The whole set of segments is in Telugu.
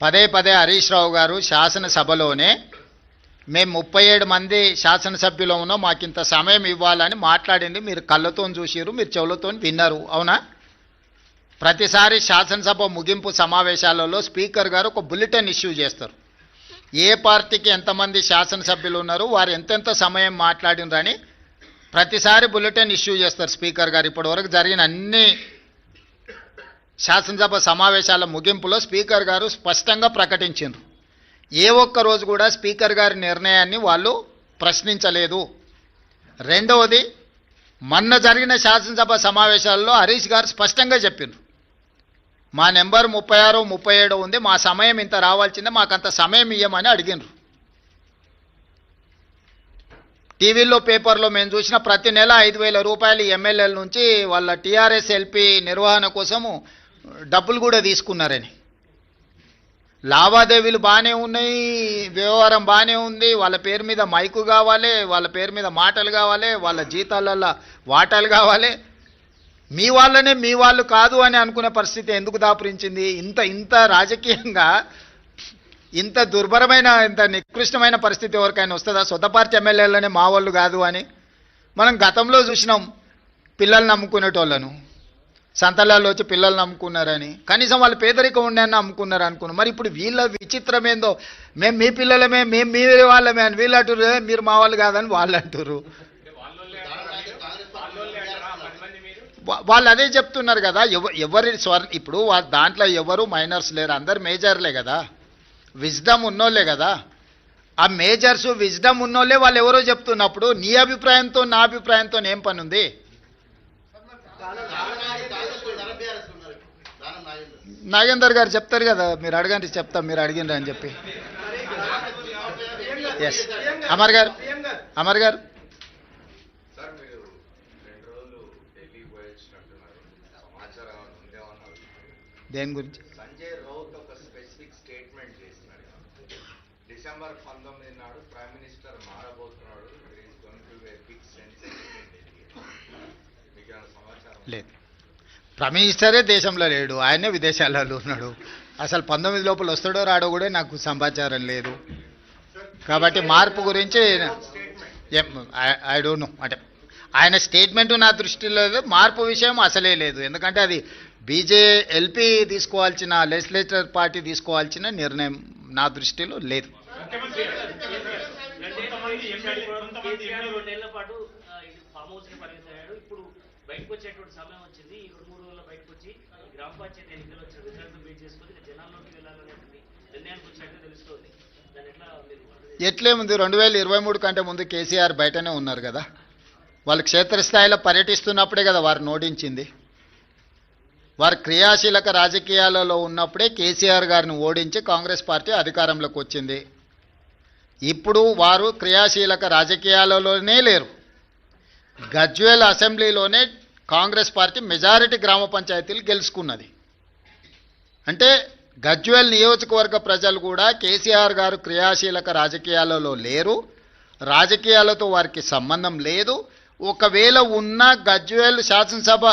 పదే పదే హరీష్ రావు గారు శాసనసభలోనే మేము 37 మంది శాసనసభ్యులు ఉన్నాం, మాకింత సమయం ఇవ్వాలని మాట్లాడింది. మీరు కళ్ళతో చూసిరు, మీరు చెవులతో విన్నారు, అవునా? ప్రతిసారి శాసనసభ ముగింపు సమావేశాలలో స్పీకర్ గారు ఒక బులెటిన్ ఇష్యూ చేస్తారు. ఏ పార్టీకి ఎంతమంది శాసనసభ్యులు ఉన్నారు, వారు ఎంతెంత సమయం మాట్లాడినరని ప్రతిసారి బులెటిన్ ఇష్యూ చేస్తారు స్పీకర్ గారు. ఇప్పటివరకు జరిగిన అన్ని శాసనసభ సమావేశాల ముగింపులో స్పీకర్ గారు స్పష్టంగా ప్రకటించారు. ఏ ఒక్క రోజు కూడా స్పీకర్ గారి నిర్ణయాన్ని వాళ్ళు ప్రశ్నించలేదు. రెండవది, మొన్న జరిగిన శాసనసభ సమావేశాల్లో హరీష్ గారు స్పష్టంగా చెప్పారు, మా నెంబర్ 36, 37 ఉంది, మా సమయం ఇంత రావాల్సిందే, మాకంత సమయం ఇవ్వమని అడిగినారు. టీవీలో పేపర్లో మేము చూసిన ప్రతి నెల 5,000 రూపాయలు ఎమ్మెల్యేల నుంచి వాళ్ళ టీఆర్ఎస్ ఎల్పీ నిర్వహణ కోసము డబ్బులు కూడా తీసుకున్నారని. లావాదేవీలు బాగానే ఉన్నాయి, వ్యవహారం బాగానే ఉంది, వాళ్ళ పేరు మీద మైకు కావాలి, వాళ్ళ పేరు మీద మాటలు కావాలి, వాళ్ళ జీతాలలో వాటాలు కావాలి. మీ వాళ్ళనే మీ వాళ్ళు కాదు అని అనుకునే పరిస్థితి ఎందుకు దాపురించింది? ఇంత రాజకీయంగా ఇంత దుర్భరమైన, ఇంత నికృష్టమైన పరిస్థితి ఎవరికైనా వస్తుందా? సొంత పార్టీ ఎమ్మెల్యేలనే మా వాళ్ళు కాదు అని. మనం గతంలో చూసినాం, పిల్లల్ని నమ్ముకునేటోళ్ళను సంతలాల్లో వచ్చి పిల్లల్ని నమ్ముకున్నారని, కనీసం వాళ్ళు పేదరికం ఉండేని అమ్ముకున్నారు అనుకున్నాం. మరి ఇప్పుడు వీళ్ళ విచిత్రం ఏందో, మేము మీ పిల్లలమే, మేము మీ వాళ్ళమే అని వీళ్ళు అంటారు, మీరు మా వాళ్ళు కాదని వాళ్ళు అంటారు. వాళ్ళు అదే చెప్తున్నారు కదా. ఎవరి ఇప్పుడు దాంట్లో ఎవరు మైనర్స్ లేరు, అందరు మేజర్లే కదా, విజ్డమ్ ఉన్నోళ్ళే కదా. ఆ మేజర్స్ విజ్డమ్ ఉన్నోళ్ళే వాళ్ళు ఎవరో చెప్తున్నప్పుడు నీ అభిప్రాయంతో నా అభిప్రాయంతో ఏం పని ఉంది? నాగేందర్ గారు చెప్తారు కదా, మీరు అడగండి చెప్తాం, మీరు అడిగిండ్రు అని చెప్పి. ఎస్ అమర్ గారు, అమర్ గారు దేని గురించి? సంజయ్ రౌత్ ఒక స్పెసిఫిక్ స్టేట్మెంట్ చేసినాడు. డిసెంబర్ 19 నాడు ప్రైమ్ మినిస్టర్ మారబోతున్నాడు, లేదు. ప్రైమ్ మినిస్టరే దేశంలో లేడు, ఆయనే విదేశాలలో ఉన్నాడు. అసలు 19 లోపల వస్తాడో రాడో కూడా నాకు సమాచారం లేదు. కాబట్టి మార్పు గురించి ఐ డోంట్ నో. అంటే ఆయన స్టేట్మెంట్ నా దృష్టిలో లేదు, మార్పు విషయం అసలే లేదు. ఎందుకంటే అది ఎల్పీ తీసుకోవాల్సిన, లెజిస్లేచర్ పార్టీ తీసుకోవాల్సిన నిర్ణయం నా దృష్టిలో లేదు. ఎట్లేముంది, 2023 కంటే ముందు కేసీఆర్ బయటనే ఉన్నారు కదా. వాళ్ళు క్షేత్రస్థాయిలో పర్యటిస్తున్నప్పుడే కదా వారు ఓడించింది. వారు క్రియాశీలక రాజకీయాలలో ఉన్నప్పుడే కేసీఆర్ గారిని ఓడించి కాంగ్రెస్ పార్టీ అధికారంలోకి వచ్చింది. ఇప్పుడు వారు క్రియాశీలక రాజకీయాలలోనే లేరు. గజ్వేల్ అసెంబ్లీలోనే కాంగ్రెస్ పార్టీ మెజారిటీ గ్రామ పంచాయతీలు గెలుచుకున్నది. అంటే గజ్వేల్ నియోజకవర్గ ప్రజలు కూడా కేసీఆర్ గారు క్రియాశీలక రాజకీయాలలో లేరు, రాజకీయాలతో వారికి సంబంధం లేదు. ఒకవేళ ఉన్న గజ్వేల్ శాసనసభ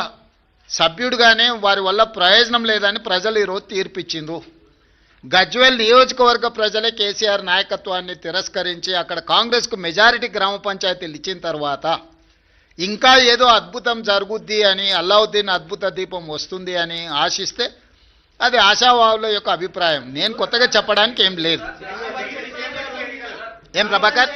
సభ్యుడిగానే వారి వల్ల ప్రయోజనం లేదని ప్రజలు ఈరోజు తీర్పిచ్చిండ్రు. గజ్వేల్ నియోజకవర్గ ప్రజలే కేసీఆర్ నాయకత్వాన్ని తిరస్కరించి అక్కడ కాంగ్రెస్కు మెజారిటీ గ్రామ పంచాయతీలు ఇచ్చిన తర్వాత ఇంకా ఏదో అద్భుతం జరుగుద్ది అని, అల్లావుద్దీన్ అద్భుత దీపం వస్తుంది అని ఆశిస్తే అది ఆశావాహుల యొక్క అభిప్రాయం. నేను కొత్తగా చెప్పడానికి ఏం లేదు. ఏం ప్రభాకర్?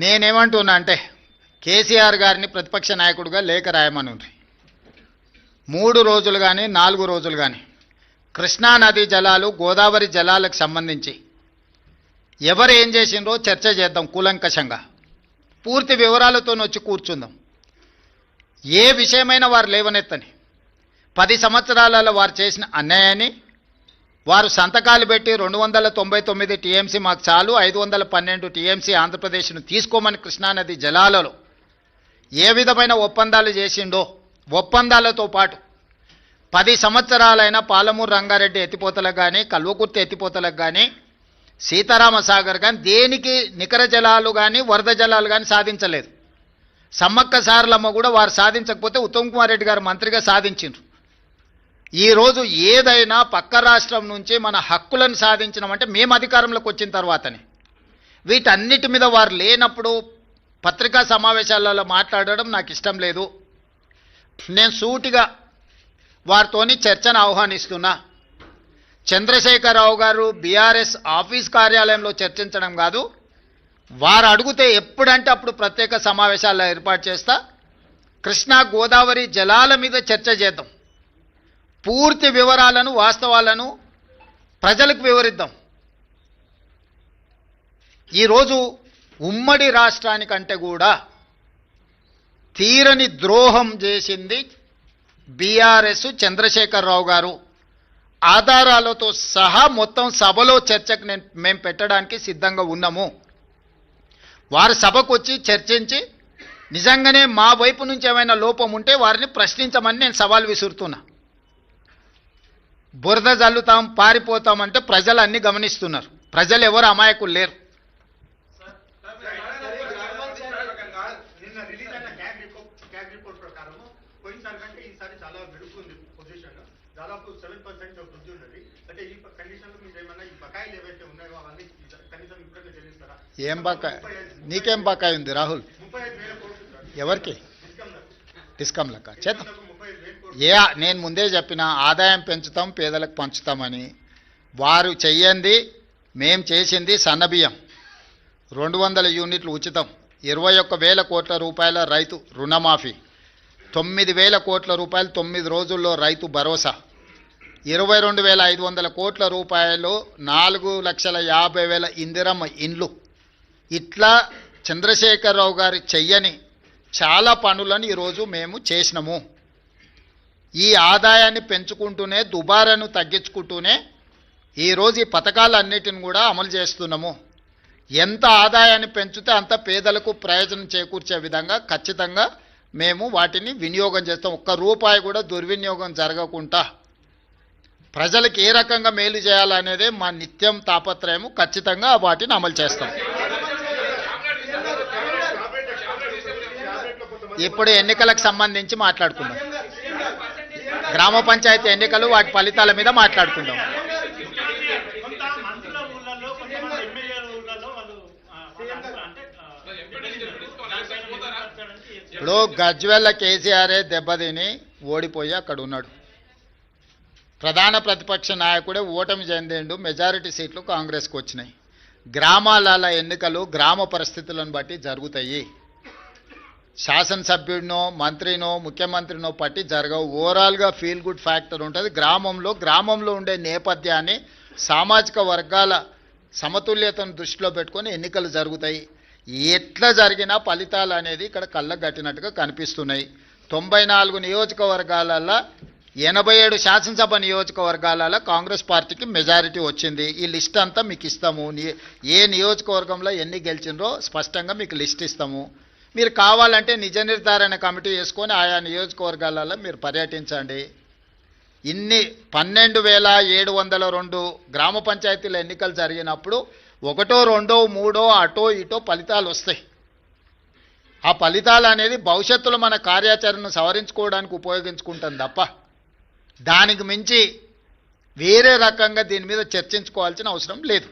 నేనేమంటున్నా అంటే కేసీఆర్ గారిని ప్రతిపక్ష నాయకుడిగా లేఖ రాయమని 3 రోజులు కానీ 4 రోజులు కానీ కృష్ణానది జలాలు, గోదావరి జలాలకు సంబంధించి ఎవరు ఏం చేసిండ్రో చర్చ చేద్దాం కూలంకషంగా, పూర్తి వివరాలతో వచ్చి కూర్చుందాం. ఏ విషయమైనా వారు లేవనెత్తని 10 సంవత్సరాలలో వారు చేసిన అన్యాయాన్ని, వారు సంతకాలు పెట్టి 299 టీఎంసీ మాకు చాలు, 512 టీఎంసీ ఆంధ్రప్రదేశ్ను తీసుకోమని కృష్ణానది జలాలలో ఏ విధమైన ఒప్పందాలు చేసిండో, ఒప్పందాలతో పాటు 10 సంవత్సరాలైన పాలమూరు రంగారెడ్డి ఎత్తిపోతలకు కానీ, కల్వకుర్తి ఎత్తిపోతలకు కానీ సీతారామ సాగర్ కానీ దేనికి నికర జలాలు కానీ వరద జలాలు కానీ సాధించలేదు. సమ్మక్క సారలమ్మ కూడా వారు సాధించకపోతే ఉత్తమ్ కుమార్ రెడ్డి గారు మంత్రిగా సాధించిండ్రు. ఈరోజు ఏదైనా పక్క రాష్ట్రం నుంచి మన హక్కులను సాధించినామంటే మేము అధికారంలోకి వచ్చిన తర్వాతనే. వీటన్నిటి మీద వారు లేనప్పుడు పత్రికా సమావేశాలలో మాట్లాడడం నాకు ఇష్టం లేదు. నేను సూటిగా వారితోని చర్చను ఆహ్వానిస్తున్నా. చంద్రశేఖరరావు గారు బీఆర్ఎస్ ఆఫీస్ కార్యాలయంలో చర్చించడం కాదు, వారు అడిగితే ఎప్పుడంటే అప్పుడు ప్రత్యేక సమావేశాల్లో ఏర్పాటు చేస్తా. కృష్ణా గోదావరి జలాల మీద చర్చ చేద్దాం. పూర్తి వివరాలను వాస్తవాలను ప్రజలకు వివరిద్దాం. ఈరోజు ఉమ్మడి రాష్ట్రానికంటే కూడా తీరని ద్రోహం చేసింది బీఆర్ఎస్ చంద్రశేఖరరావు గారు. ఆధారాలతో సహా మొత్తం సభలో చర్చకు మేము పెట్టడానికి సిద్ధంగా ఉన్నాము. వారు సభకు వచ్చి చర్చించి నిజంగానే మా వైపు నుంచి ఏమైనా లోపం ఉంటే వారిని ప్రశ్నించమని నేను సవాల్ విసురుతున్నా. బురద జల్లుతాం పారిపోతామంటే ప్రజలు అన్ని గమనిస్తున్నారు. ప్రజలు ఎవరు అమాయకులు లేరు. ఏం బకాయి? నీకేం బకాయి ఉంది రాహుల్? ఎవరికి? డిస్కమ్లక చేద్దాం. నేను ముందే చెప్పిన ఆదాయం పెంచుతాం పేదలకు పంచుతామని. వారు చెయ్యంది మేం చేసింది సన్నబియ్యం 200 యూనిట్లు ఉచితం, 21,000 కోట్ల రూపాయల రైతు రుణమాఫీ, 9,000 కోట్ల రూపాయలు 9 రోజుల్లో రైతు భరోసా, 22,500 కోట్ల రూపాయలు 4,50,000 ఇందిరమ్మ ఇండ్లు. ఇట్లా చంద్రశేఖరరావు గారు చెయ్యని చాలా పనులను ఈరోజు మేము చేసినాము. ఈ ఆదాయాన్ని పెంచుకుంటూనే దుబారాను తగ్గించుకుంటూనే ఈరోజు ఈ పథకాలన్నిటిని కూడా అమలు చేస్తున్నాము. ఎంత ఆదాయాన్ని పెంచితే అంత పేదలకు ప్రయోజనం చేకూర్చే విధంగా ఖచ్చితంగా మేము వాటిని వినియోగం చేస్తాం. ఒక్క రూపాయి కూడా దుర్వినియోగం జరగకుండా ప్రజలకు ఏ రకంగా మేలు చేయాలనేదే మా నిత్యం తాపత్రయము. ఖచ్చితంగా వాటిని అమలు చేస్తాం. ఇప్పుడు ఎన్నికలకు సంబంధించి మాట్లాడుకుందాం. గ్రామ పంచాయతీ ఎన్నికలు వాటి ఫలితాల మీద మాట్లాడుకుందాం. ఇప్పుడు గజ్వెల్ల కేసీఆరే దెబ్బతిని ఓడిపోయి అక్కడ ఉన్నాడు. ప్రధాన ప్రతిపక్ష నాయకుడే ఓటమి చెందిండు. మెజారిటీ సీట్లు కాంగ్రెస్కి వచ్చినాయి. గ్రామాల ఎన్నికలు గ్రామ పరిస్థితులను బట్టి జరుగుతాయి. శాసనసభ్యుడినో మంత్రినో ముఖ్యమంత్రినో పట్టి జరగవు. ఓవరాల్గా ఫీల్ గుడ్ ఫ్యాక్టర్ ఉంటుంది. గ్రామంలో ఉండే నేపథ్యాన్ని సామాజిక వర్గాల సమతుల్యతను దృష్టిలో పెట్టుకొని ఎన్నికలు జరుగుతాయి. ఎట్లా జరిగినా ఫలితాలు అనేది ఇక్కడ కళ్ళకు కట్టినట్టుగా కనిపిస్తున్నాయి. 94 నియోజకవర్గాలలో 87 శాసనసభ నియోజకవర్గాలలో కాంగ్రెస్ పార్టీకి మెజారిటీ వచ్చింది. ఈ లిస్ట్ అంతా మీకు ఇస్తాము. ఏ నియోజకవర్గంలో ఎన్ని గెలిచిండ్రో స్పష్టంగా మీకు లిస్ట్ ఇస్తాము. మీరు కావాలంటే నిజ నిర్ధారణ కమిటీ వేసుకొని ఆయా నియోజకవర్గాలలో మీరు పర్యటించండి. ఇన్ని 12,702 గ్రామ పంచాయతీల ఎన్నికలు జరిగినప్పుడు 1, 2, 3 అటో ఇటో ఫలితాలు వస్తాయి. ఆ ఫలితాలు అనేది భవిష్యత్తులో మన కార్యాచరణను సవరించుకోవడానికి ఉపయోగించుకుంటాం తప్ప దానికి మించి వేరే రకంగా దీని మీద చర్చించుకోవాల్సిన అవసరం లేదు.